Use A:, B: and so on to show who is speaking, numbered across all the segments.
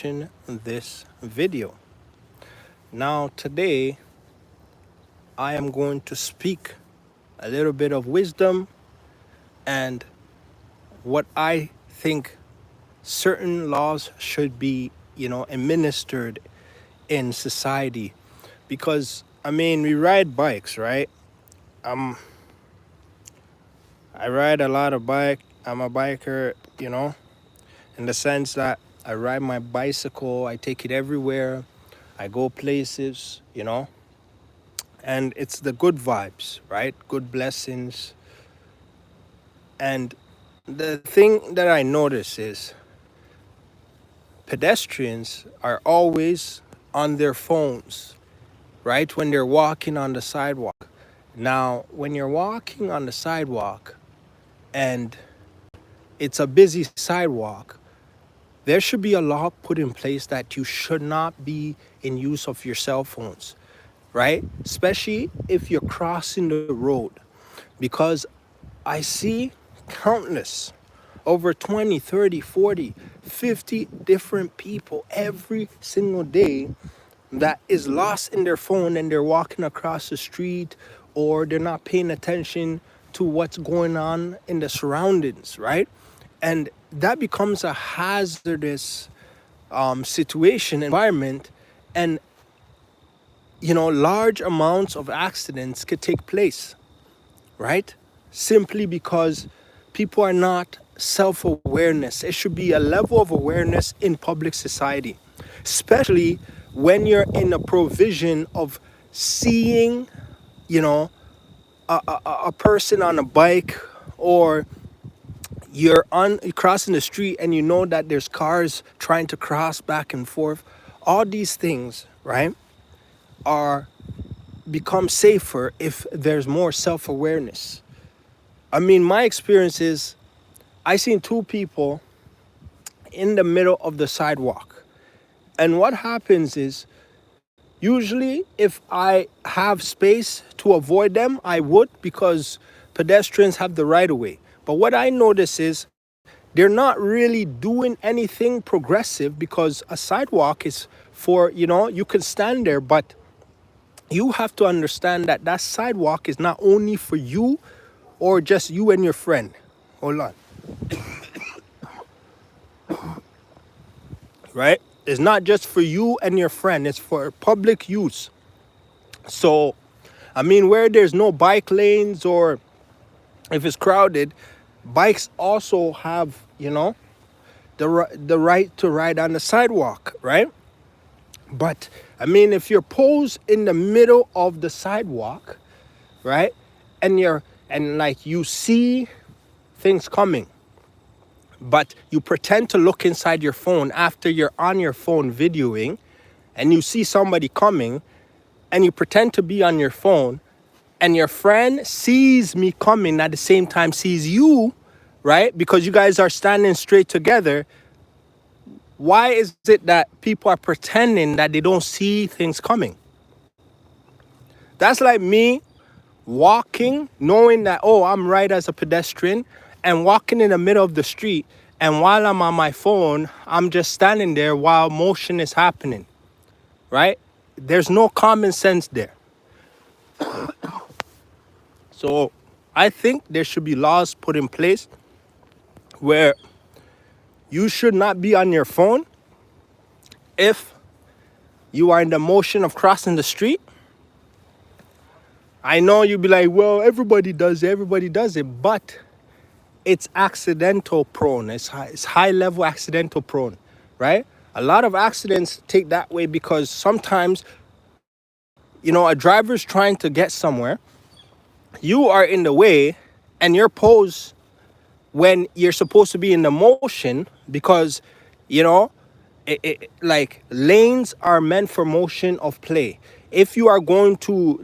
A: this video. Now, today I am going to speak a little bit of wisdom and what I think certain laws should be, administered in society. Because, we ride bikes, right? Um, I ride a lot of bike. I'm a biker, in the sense that I ride my bicycle, I take it everywhere, I go places, and it's the good vibes, right? Good blessings. And the thing that I notice is pedestrians are always on their phones, right? When they're walking on the sidewalk. Now, when you're walking on the sidewalk and it's a busy sidewalk, there should be a law put in place that you should not be in use of your cell phones, right? Especially if you're crossing the road. Because I see countless, over 20, 30, 40, 50 different people every single day that is lost in their phone and they're walking across the street or they're not paying attention to what's going on in the surroundings, right? And that becomes a hazardous situation, environment, and large amounts of accidents could take place, right? Simply because people are not self-awareness. It should be a level of awareness in public society, especially when you're in a provision of seeing, a person on a bike, or you're crossing the street and you know that there's cars trying to cross back and forth. All these things, right, are become safer if there's more self-awareness. My experience is I seen two people in the middle of the sidewalk. And what happens is usually if I have space to avoid them, I would, because pedestrians have the right of way. But what I notice is they're not really doing anything progressive, because a sidewalk is for, you can stand there, but you have to understand that that sidewalk is not only for you or just you and your friend. Hold on. Right? It's not just for you and your friend, it's for public use. So, where there's no bike lanes or if it's crowded, bikes also have, the right to ride on the sidewalk, right? But, if you're posed in the middle of the sidewalk, right, and you see things coming, but you pretend to look inside your phone after you're on your phone videoing, and you see somebody coming, and you pretend to be on your phone, and your friend sees me coming at the same time, sees you, right? Because you guys are standing straight together. Why is it that people are pretending that they don't see things coming? That's like me walking, knowing that, oh, I'm right as a pedestrian, and walking in the middle of the street, and while I'm on my phone, I'm just standing there while motion is happening, right? There's no common sense there. So I think there should be laws put in place where you should not be on your phone if you are in the motion of crossing the street. I know you'll be like, well, everybody does it, but it's accidental prone. It's high level accidental prone, right? A lot of accidents take that way because sometimes, a driver's trying to get somewhere. You are in the way and you're posed when you're supposed to be in the motion, because, like lanes are meant for motion of play. If you are going to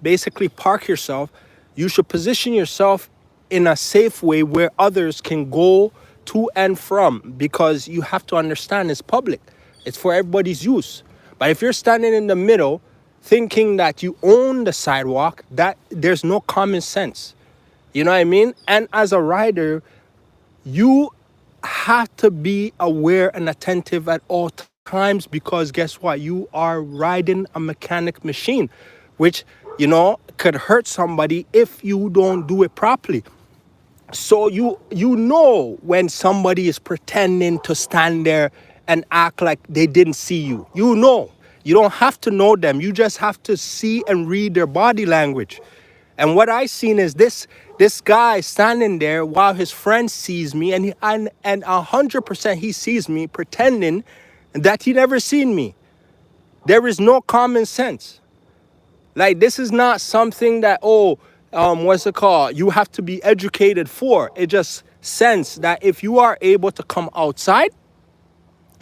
A: basically park yourself, you should position yourself in a safe way where others can go to and from, because you have to understand it's public. It's for everybody's use. But if you're standing in the middle thinking that you own the sidewalk, that there's no common sense. You know what I mean? And as a rider, you have to be aware and attentive at all times, because guess what? You are riding a mechanic machine, which, could hurt somebody if you don't do it properly. So you know when somebody is pretending to stand there and act like they didn't see you. You don't have to know them. You just have to see and read their body language. And what I seen is this guy standing there while his friend sees me, and 100% he sees me pretending that he never seen me. There is no common sense. Like, this is not something that, what's it called? You have to be educated for. It just sense that if you are able to come outside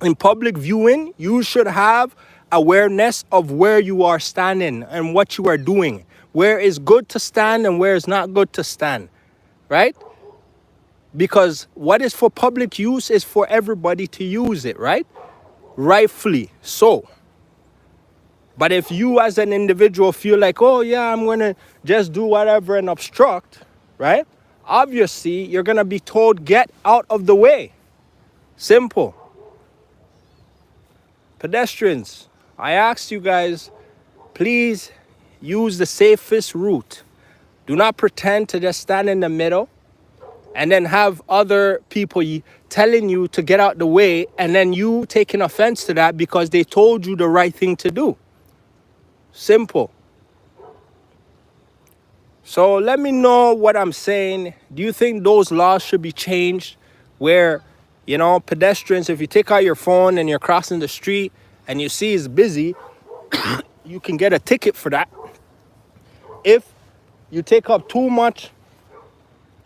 A: in public viewing, you should have awareness of where you are standing and what you are doing. Where is good to stand and where is not good to stand, right? Because what is for public use is for everybody to use it, right? Rightfully so. But if you as an individual feel like, oh yeah, I'm going to just do whatever and obstruct, right? Obviously, you're going to be told, get out of the way. Simple. Pedestrians, I asked you guys, please use the safest route. Do not pretend to just stand in the middle and then have other people telling you to get out the way, and then you taking offense to that because they told you the right thing to do. Simple. So let me know what I'm saying. Do you think those laws should be changed where, pedestrians, if you take out your phone and you're crossing the street and you see it's busy, you can get a ticket for that. If you take up too much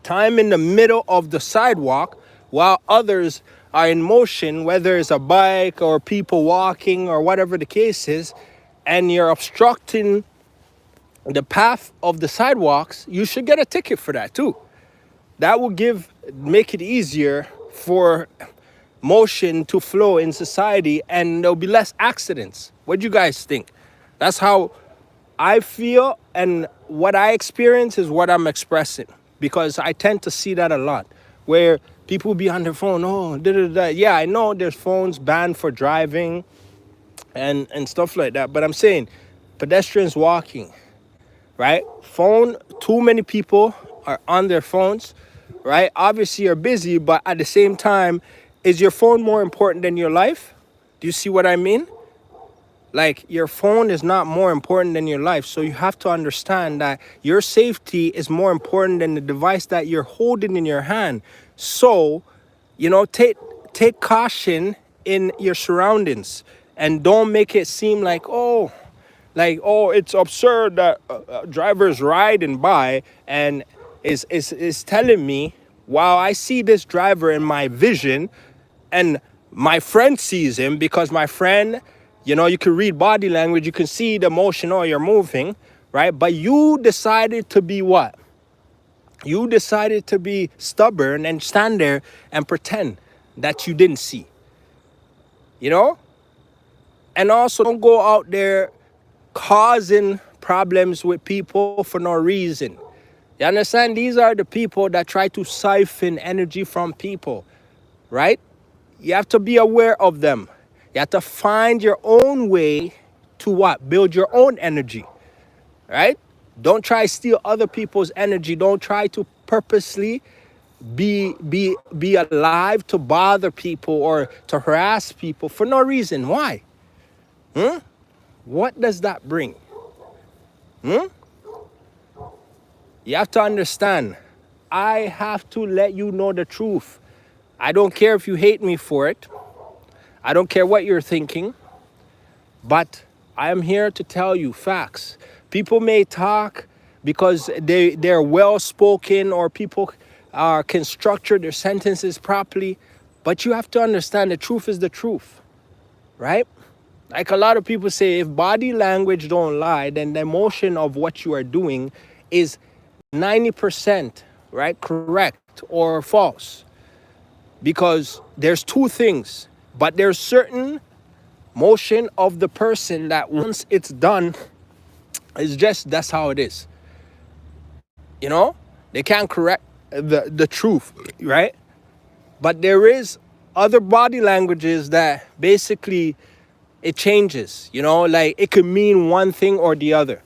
A: time in the middle of the sidewalk while others are in motion, whether it's a bike or people walking or whatever the case is, and you're obstructing the path of the sidewalks, you should get a ticket for that too. That will make it easier for motion to flow in society, and there'll be less accidents. What do you guys think? That's how I feel, and what I experience is what I'm expressing, because I tend to see that a lot, where people be on their phone, Yeah, I know there's phones banned for driving and stuff like that, but I'm saying pedestrians walking, right? Too many people are on their phones, right? Obviously you're busy, but at the same time, is your phone more important than your life? Do you see what I mean? Like, your phone is not more important than your life. So you have to understand that your safety is more important than the device that you're holding in your hand. So, take caution in your surroundings, and don't make it seem like, it's absurd that drivers riding by and is telling me, while I see this driver in my vision and my friend sees him, because my friend, you can read body language, you can see the motion, you're moving, right? But you decided to be what? You decided to be stubborn and stand there and pretend that you didn't see, And also, don't go out there causing problems with people for no reason. You understand? These are the people that try to siphon energy from people, right? You have to be aware of them. You have to find your own way to what? Build your own energy, right? Don't try to steal other people's energy. Don't try to purposely be alive to bother people or to harass people for no reason. Why? What does that bring? You have to understand, I have to let you know the truth. I don't care if you hate me for it. I don't care what you're thinking, but I am here to tell you facts. People may talk because they're well-spoken, or people can structure their sentences properly, but you have to understand the truth is the truth, right? Like, a lot of people say, if body language don't lie, then the emotion of what you are doing is 90%, right, correct or false. Because there's two things, but there's certain motion of the person that once it's done, that's how it is. They can't correct the truth, right? But there is other body languages that basically it changes, you know, like it could mean one thing or the other,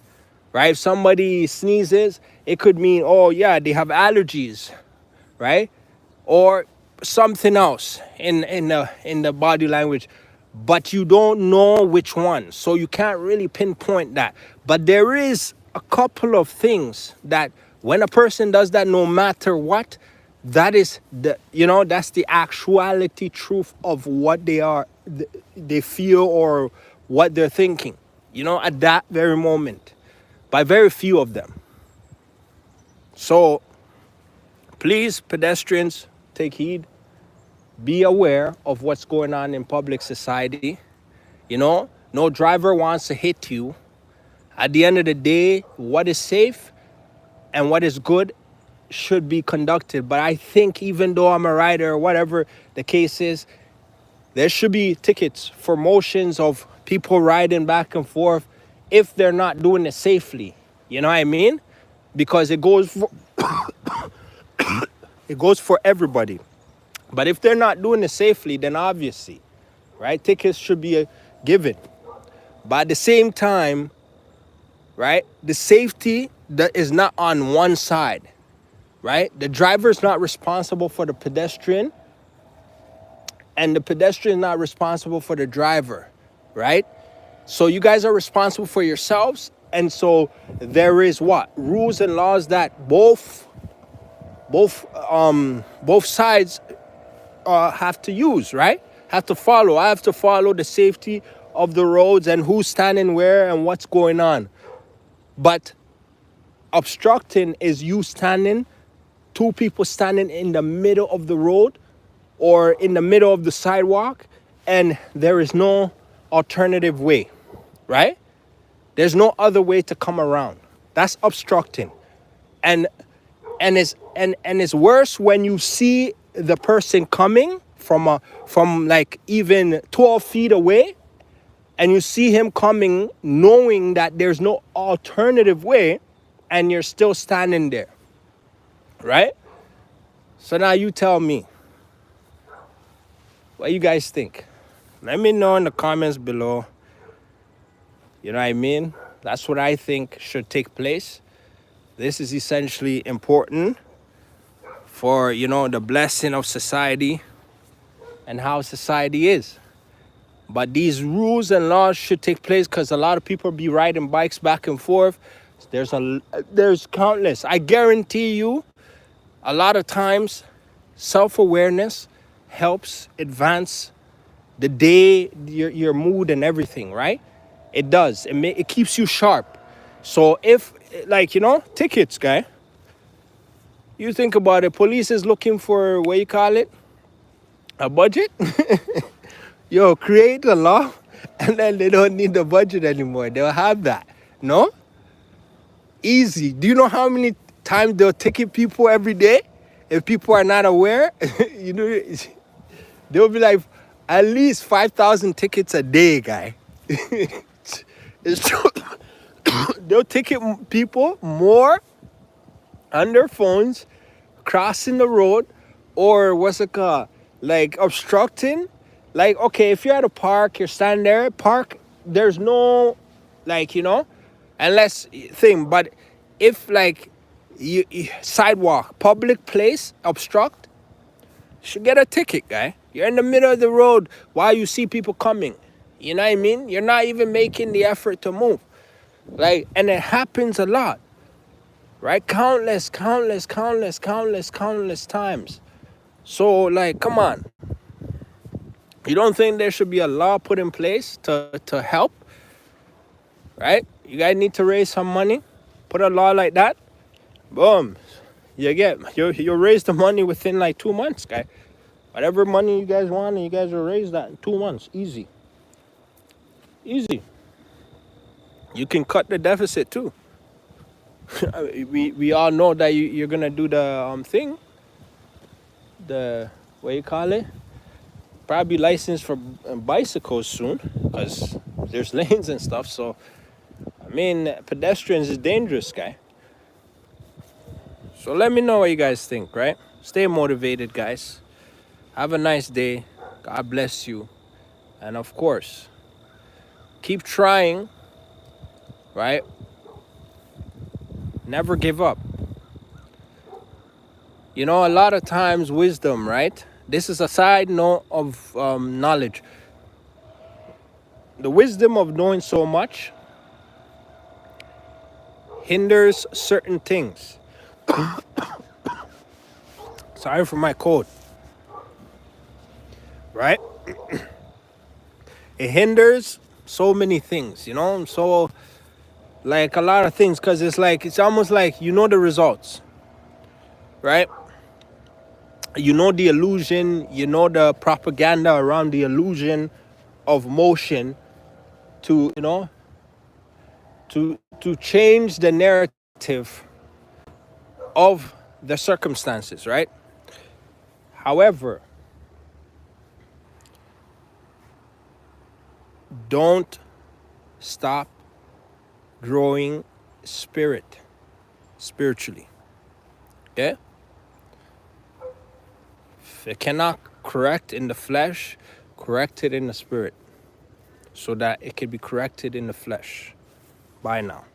A: right? If somebody sneezes, it could mean, oh yeah, they have allergies, right? Or something else in the body language, but you don't know which one, so you can't really pinpoint that. But there is a couple of things that when a person does that, no matter what, that is the, you know, that's the actuality truth of what they are, they feel, or what they're thinking, you know, at that very moment, by very few of them. So please, pedestrians, take heed. Be aware of what's going on in public society. You know, no driver wants to hit you. At the end of the day, what is safe and what is good should be conducted. But I think even though I'm a rider or whatever the case is, there should be tickets for motions of people riding back and forth if they're not doing it safely. You know what I mean? Because it goes for everybody. But if they're not doing it safely, then obviously, right, tickets should be given. But at the same time, right, the safety that is not on one side, right? The driver is not responsible for the pedestrian, and the pedestrian is not responsible for the driver, right? So you guys are responsible for yourselves. And so there is what? Rules and laws that both sides have to use, right? Have to follow. I have to follow the safety of the roads and who's standing where and what's going on. But obstructing is you standing, two people standing in the middle of the road or in the middle of the sidewalk, and there is no alternative way, right? There's no other way to come around. That's obstructing. And it's worse when you see the person coming from like even 12 feet away, and you see him coming knowing that there's no alternative way, and you're still standing there, right? So now you tell me, what you guys think? Let me know in the comments below. You know what I mean? That's what I think should take place. This is essentially important for, you know, the blessing of society and how society is. But these rules and laws should take place because a lot of people be riding bikes back and forth. There's countless. I guarantee you, a lot of times, self-awareness helps advance the day, your mood and everything, right? It does. It keeps you sharp. So if, like, you know, tickets, guy, you think about it, police is looking for, what you call it, a budget? Yo, create a law, and then they don't need the budget anymore. They'll have that. No? Easy. Do you know how many times they'll ticket people every day? If people are not aware, you know, they'll be like, at least 5,000 tickets a day, guy. It's true. They'll ticket people more on their phones, crossing the road, or what's it called? Like obstructing. Like, okay, if you're at a park, you're standing there, park, there's no, like, you know, unless thing. But if like you sidewalk, public place, obstruct, you should get a ticket, guy. You're in the middle of the road while you see people coming. You know what I mean? You're not even making the effort to move. Like, and it happens a lot, right? Countless times. So, like, come on. You don't think there should be a law put in place to help, right? You guys need to raise some money. Put a law like that. Boom. You raise the money within like 2 months, guy. Whatever money you guys want, and you guys will raise that in 2 months. Easy. You can cut the deficit too. we all know that you're gonna do the thing. The, what you call it? Probably licensed for bicycles soon, because there's lanes and stuff. So I mean, pedestrians is dangerous, guy. So let me know what you guys think, right? Stay motivated, guys. Have a nice day. God bless you. And of course, Keep trying, right? Never give up. You know, a lot of times wisdom, right? This is a side note of knowledge. The wisdom of knowing so much hinders certain things. Sorry for my cold, right? It hinders so many things, you know? So, like a lot of things, because it's almost like you know the results, right? You know the illusion, you know the propaganda around the illusion of motion to, you know, to change the narrative of the circumstances, right? However, don't stop growing spiritually. Okay? If it cannot correct in the flesh, correct it in the spirit so that it can be corrected in the flesh. Bye now.